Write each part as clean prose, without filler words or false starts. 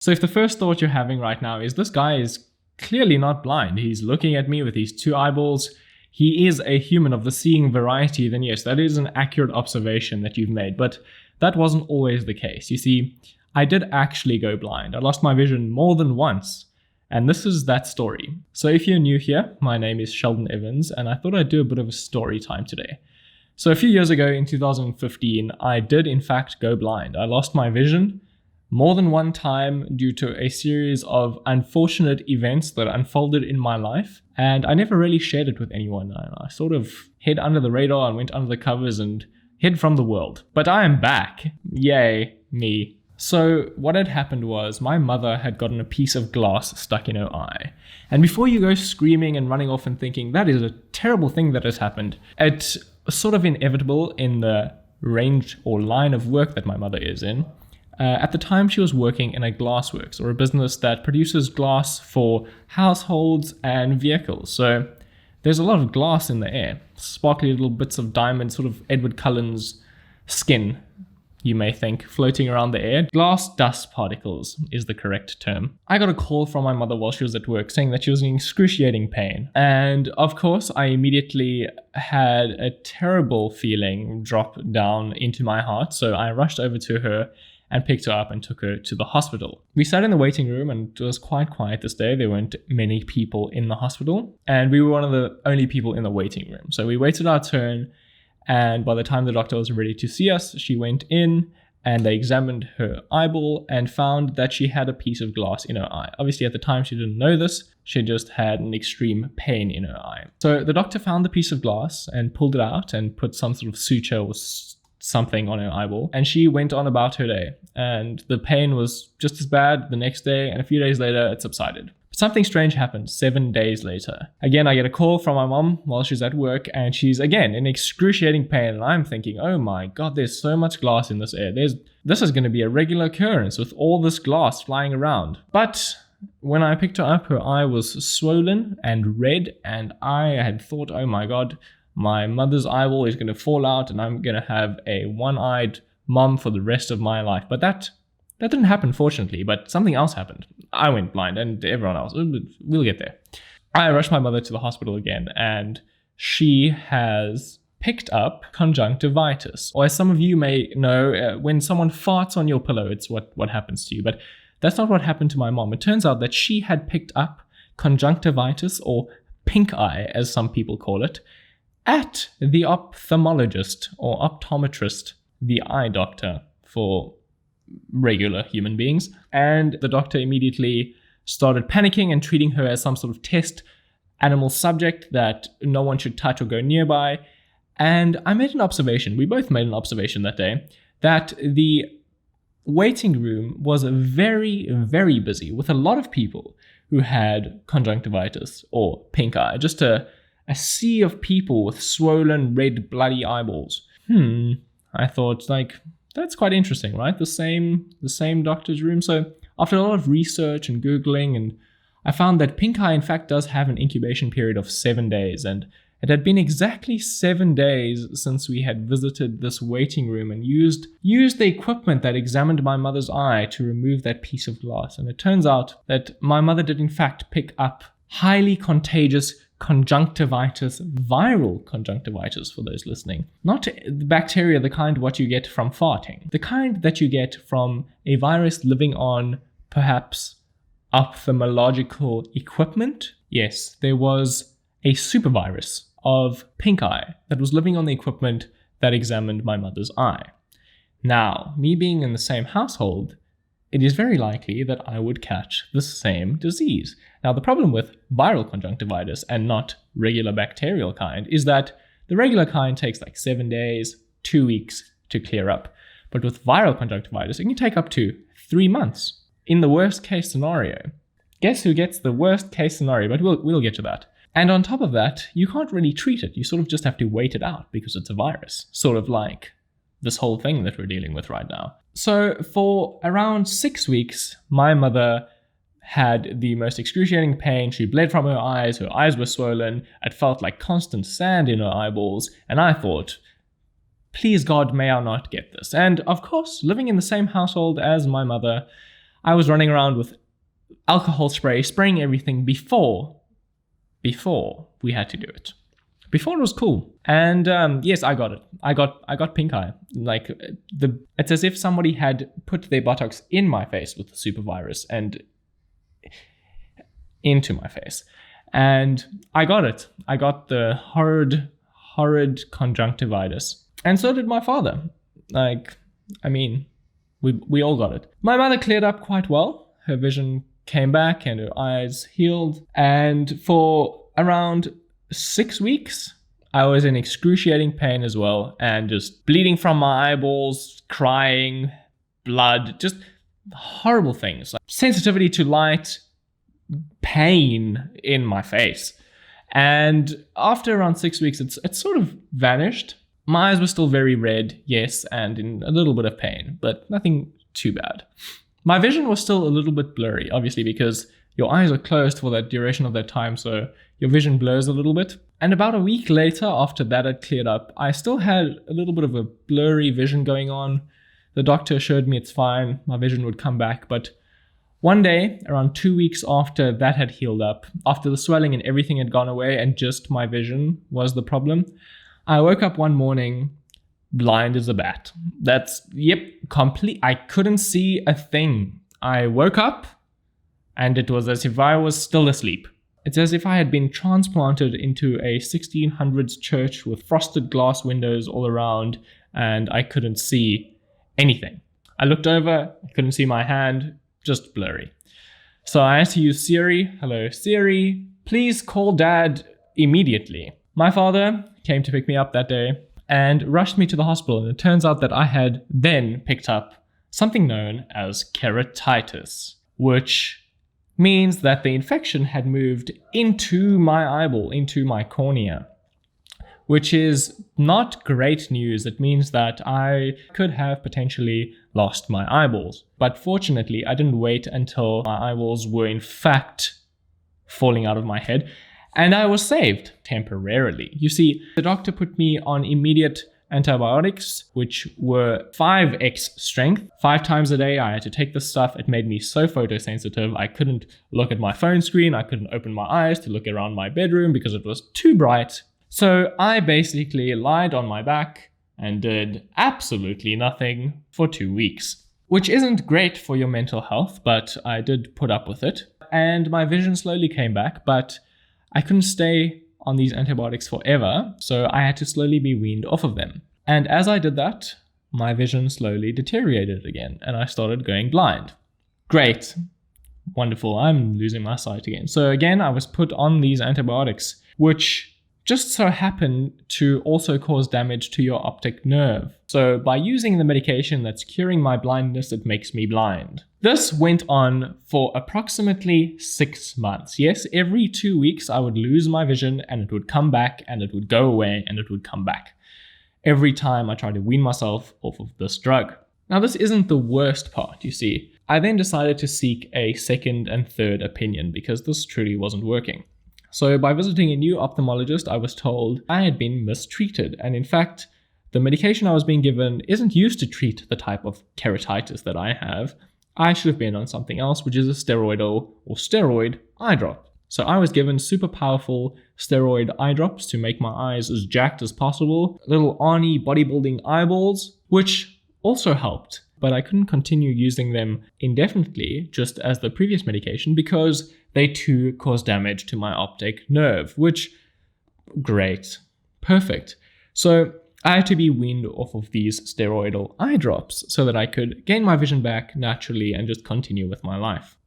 So if the first thought you're having right now is this guy is clearly not blind, he's looking at me with these two eyeballs, he is a human of the seeing variety, then yes, that is an accurate observation that you've made. But that wasn't always the case. You see, I did actually go blind. I lost my vision more than once. And this is that story. So if you're new here, my name is Sheldon Evans, and I thought I'd do a bit of a story time today. So a few years ago in 2015, I did in fact go blind. I lost my vision more than one time due to a series of unfortunate events that unfolded in my life. And I never really shared it with anyone. I sort of hid under the radar and went under the covers and hid from the world. But I am back. Yay, me. So what had happened was my mother had gotten a piece of glass stuck in her eye. And before you go screaming and running off and thinking that is a terrible thing that has happened, it's sort of inevitable in the range or line of work that my mother is in. At the time, she was working in a glassworks, or a business that produces glass for households and vehicles. So there's a lot of glass in the air, sparkly little bits of diamond, sort of Edward Cullen's skin, you may think, floating around the air. Glass dust particles is the correct term. I got a call from my mother while she was at work saying that she was in excruciating pain. And of course, I immediately had a terrible feeling drop down into my heart. So I rushed over to her and picked her up and took her to the hospital. We sat in the waiting room and it was quite quiet this day. There weren't many people in the hospital and we were one of the only people in the waiting room. So we waited our turn, and by the time the doctor was ready to see us, she went in and they examined her eyeball and found that she had a piece of glass in her eye. Obviously at the time she didn't know this, she just had an extreme pain in her eye. So the doctor found the piece of glass and pulled it out and put some sort of suture or something on her eyeball, and she went on about her day. And the pain was just as bad the next day, and a few days later it subsided. But something strange happened 7 days later. Again, I get a call from my mom while she's at work, and she's again in excruciating pain, and I'm thinking, oh my god, there's so much glass in this air. This is going to be a regular occurrence with all this glass flying around. But when I picked her up, her eye was swollen and red, and I had thought, oh my god, my mother's eyeball is going to fall out and I'm going to have a one-eyed mom for the rest of my life. But that didn't happen, fortunately, but something else happened. I went blind and everyone else. We'll get there. I rushed my mother to the hospital again, and she has picked up conjunctivitis. Or as some of you may know, when someone farts on your pillow, it's what happens to you. But that's not what happened to my mom. It turns out that she had picked up conjunctivitis, or pink eye, as some people call it, at the ophthalmologist or optometrist, the eye doctor for regular human beings. And the doctor immediately started panicking and treating her as some sort of test animal subject that no one should touch or go nearby. And I made an observation, we both made an observation that day, that the waiting room was very, very busy with a lot of people who had conjunctivitis or pink eye. Just a sea of people with swollen, red, bloody eyeballs. I thought, that's quite interesting, right? The same doctor's room. So after a lot of research and Googling, and I found that pink eye, in fact, does have an incubation period of 7 days. And it had been exactly 7 days since we had visited this waiting room and used the equipment that examined my mother's eye to remove that piece of glass. And it turns out that my mother did, in fact, pick up highly contagious conjunctivitis, viral conjunctivitis for those listening. Not the bacteria, the kind what you get from farting. The kind that you get from a virus living on perhaps ophthalmological equipment. Yes, there was a supervirus of pink eye that was living on the equipment that examined my mother's eye. Now, me being in the same household, it is very likely that I would catch the same disease. Now, the problem with viral conjunctivitis and not regular bacterial kind is that the regular kind takes 7 days, 2 weeks to clear up. But with viral conjunctivitis, it can take up to 3 months in the worst case scenario. Guess who gets the worst case scenario? But we'll get to that. And on top of that, you can't really treat it. You sort of just have to wait it out because it's a virus. Sort of like this whole thing that we're dealing with right now. So for around 6 weeks, my mother had the most excruciating pain. She bled from her eyes were swollen, it felt like constant sand in her eyeballs, and I thought, please God, may I not get this. And of course, living in the same household as my mother, I was running around with alcohol spray, spraying everything before we had to do it. Before it was cool. And yes, I got it. I got pink eye. Like it's as if somebody had put their buttocks in my face with the super virus and into my face. And I got it. I got the horrid conjunctivitis. And so did my father. We all got it. My mother cleared up quite well. Her vision came back and her eyes healed. And for around 6 weeks, I was in excruciating pain as well, and just bleeding from my eyeballs, crying, blood, just horrible things. Like sensitivity to light, pain in my face. And after around 6 weeks, it sort of vanished. My eyes were still very red, yes, and in a little bit of pain, but nothing too bad. My vision was still a little bit blurry, obviously, because your eyes are closed for that duration of that time, so your vision blurs a little bit. And about a week later, after that had cleared up, I still had a little bit of a blurry vision going on. The doctor assured me it's fine, my vision would come back, but one day, around 2 weeks after that had healed up, after the swelling and everything had gone away and just my vision was the problem, I woke up one morning blind as a bat. Complete. I couldn't see a thing. I woke up and it was as if I was still asleep. It's as if I had been transplanted into a 1600s church with frosted glass windows all around and I couldn't see anything. I looked over, I couldn't see my hand, just blurry. So I had to use Siri. Hello, Siri, please call Dad immediately. My father came to pick me up that day and rushed me to the hospital, and it turns out that I had then picked up something known as keratitis, which means that the infection had moved into my eyeball, into my cornea, which is not great news. It means that I could have potentially lost my eyeballs. But fortunately, I didn't wait until my eyeballs were in fact falling out of my head, and I was saved temporarily. You see, the doctor put me on immediate antibiotics, which were 5x strength. 5 times a day, I had to take this stuff. It made me so photosensitive. I couldn't look at my phone screen. I couldn't open my eyes to look around my bedroom because it was too bright. So I basically lied on my back and did absolutely nothing for 2 weeks, which isn't great for your mental health, but I did put up with it. And my vision slowly came back, but I couldn't stay on these antibiotics forever, so I had to slowly be weaned off of them. And as I did that, my vision slowly deteriorated again, and I started going blind. Great. Wonderful. I'm losing my sight again. So again, I was put on these antibiotics, which just so happen to also cause damage to your optic nerve. So by using the medication that's curing my blindness, it makes me blind. This went on for approximately 6 months. Yes, every 2 weeks I would lose my vision and it would come back and it would go away and it would come back. Every time I tried to wean myself off of this drug. Now this isn't the worst part, you see. I then decided to seek a second and third opinion because this truly wasn't working. So by visiting a new ophthalmologist, I was told I had been mistreated. And in fact, the medication I was being given isn't used to treat the type of keratitis that I have. I should have been on something else, which is a steroid eye drop. So I was given super powerful steroid eye drops to make my eyes as jacked as possible. Little Arnie bodybuilding eyeballs, which also helped. But I couldn't continue using them indefinitely, just as the previous medication, because they too cause damage to my optic nerve, which, great, perfect. So I had to be weaned off of these steroidal eye drops so that I could gain my vision back naturally and just continue with my life.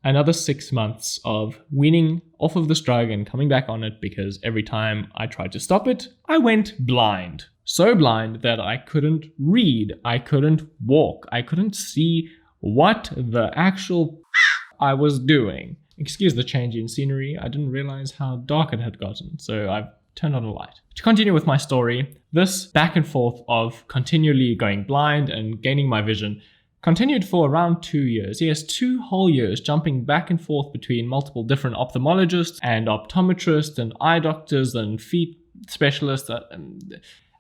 Another 6 months of weaning off of this drug and coming back on it because every time I tried to stop it, I went blind. So blind that I couldn't read, I couldn't walk, I couldn't see what the actual I was doing. Excuse the change in scenery, I didn't realize how dark it had gotten, so I've turned on a light. To continue with my story, this back and forth of continually going blind and gaining my vision continued for around 2 years. Yes, 2 whole years, jumping back and forth between multiple different ophthalmologists and optometrists and eye doctors and feet specialists,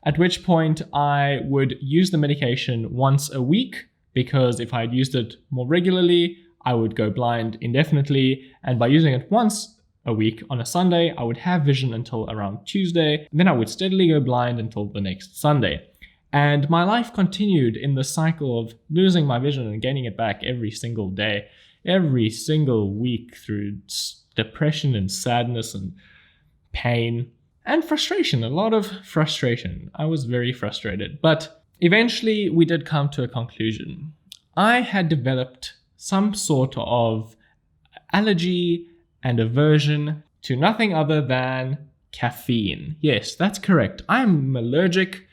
at which point I would use the medication once a week because if I had used it more regularly, I would go blind indefinitely. And by using it once a week on a Sunday, I would have vision until around Tuesday. Then I would steadily go blind until the next Sunday. And my life continued in the cycle of losing my vision and gaining it back every single day, every single week, through depression and sadness and pain and frustration, a lot of frustration. I was very frustrated, but eventually we did come to a conclusion. I had developed some sort of allergy and aversion to nothing other than caffeine. Yes, that's correct. I'm allergic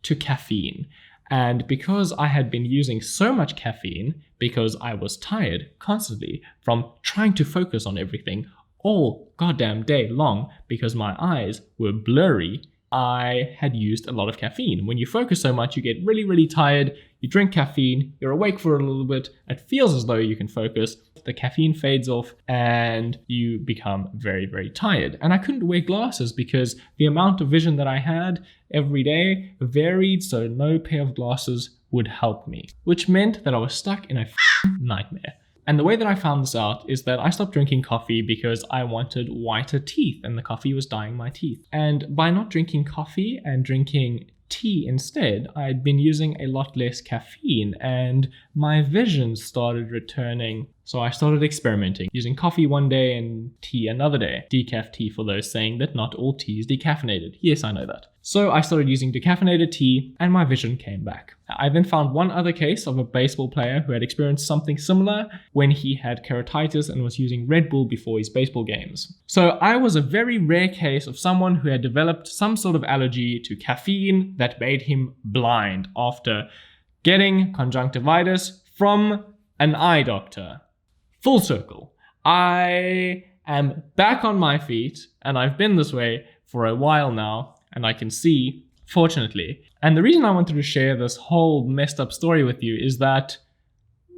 to caffeine. And because I had been using so much caffeine, because I was tired constantly from trying to focus on everything all goddamn day long, because my eyes were blurry, I had used a lot of caffeine. When you focus so much, you get really, really tired. You drink caffeine, you're awake for a little bit. It feels as though you can focus. The caffeine fades off and you become very, very tired. And I couldn't wear glasses because the amount of vision that I had every day varied, so no pair of glasses would help me, which meant that I was stuck in a nightmare. And the way that I found this out is that I stopped drinking coffee because I wanted whiter teeth and the coffee was dyeing my teeth. And by not drinking coffee and drinking tea instead, I'd been using a lot less caffeine and my vision started returning. So I started experimenting, using coffee one day and tea another day. Decaf tea for those saying that not all tea is decaffeinated. Yes, I know that. So I started using decaffeinated tea and my vision came back. I then found one other case of a baseball player who had experienced something similar when he had keratitis and was using Red Bull before his baseball games. So I was a very rare case of someone who had developed some sort of allergy to caffeine that made him blind after getting conjunctivitis from an eye doctor. Full circle. I am back on my feet and I've been this way for a while now and I can see, fortunately. And the reason I wanted to share this whole messed up story with you is that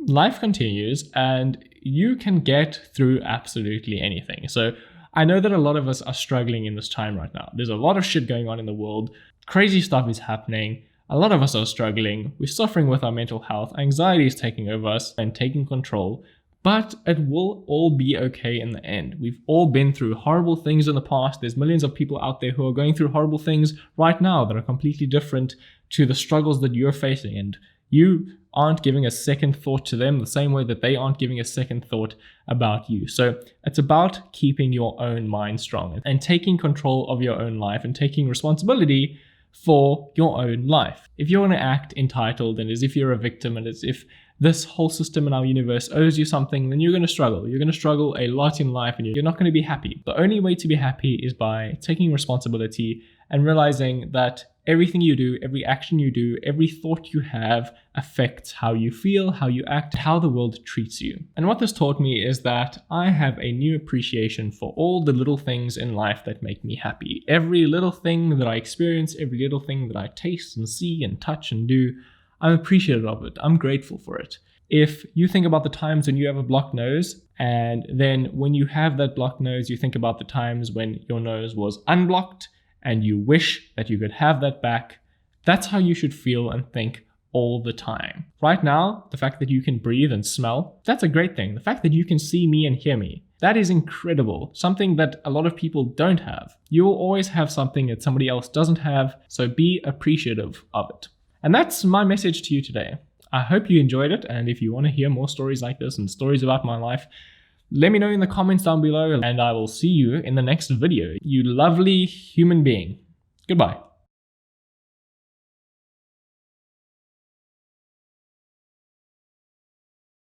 life continues and you can get through absolutely anything. So I know that a lot of us are struggling in this time right now. There's a lot of shit going on in the world. Crazy stuff is happening. A lot of us are struggling. We're suffering with our mental health. Anxiety is taking over us and taking control. But it will all be okay in the end. We've all been through horrible things in the past. There's millions of people out there who are going through horrible things right now that are completely different to the struggles that you're facing. And you aren't giving a second thought to them the same way that they aren't giving a second thought about you. So it's about keeping your own mind strong and taking control of your own life and taking responsibility for your own life. If you're going to act entitled and as if you're a victim and as if this whole system in our universe owes you something, then you're going to struggle. You're going to struggle a lot in life and you're not going to be happy. The only way to be happy is by taking responsibility and realizing that everything you do, every action you do, every thought you have affects how you feel, how you act, how the world treats you. And what this taught me is that I have a new appreciation for all the little things in life that make me happy. Every little thing that I experience, every little thing that I taste and see and touch and do, I'm appreciative of it. I'm grateful for it. If you think about the times when you have a blocked nose, and then when you have that blocked nose, you think about the times when your nose was unblocked and you wish that you could have that back, that's how you should feel and think all the time. Right now, the fact that you can breathe and smell, that's a great thing. The fact that you can see me and hear me, that is incredible. Something that a lot of people don't have. You will always have something that somebody else doesn't have, so be appreciative of it. And that's my message to you today. I hope you enjoyed it. And if you want to hear more stories like this and stories about my life, let me know in the comments down below and I will see you in the next video. You lovely human being. Goodbye.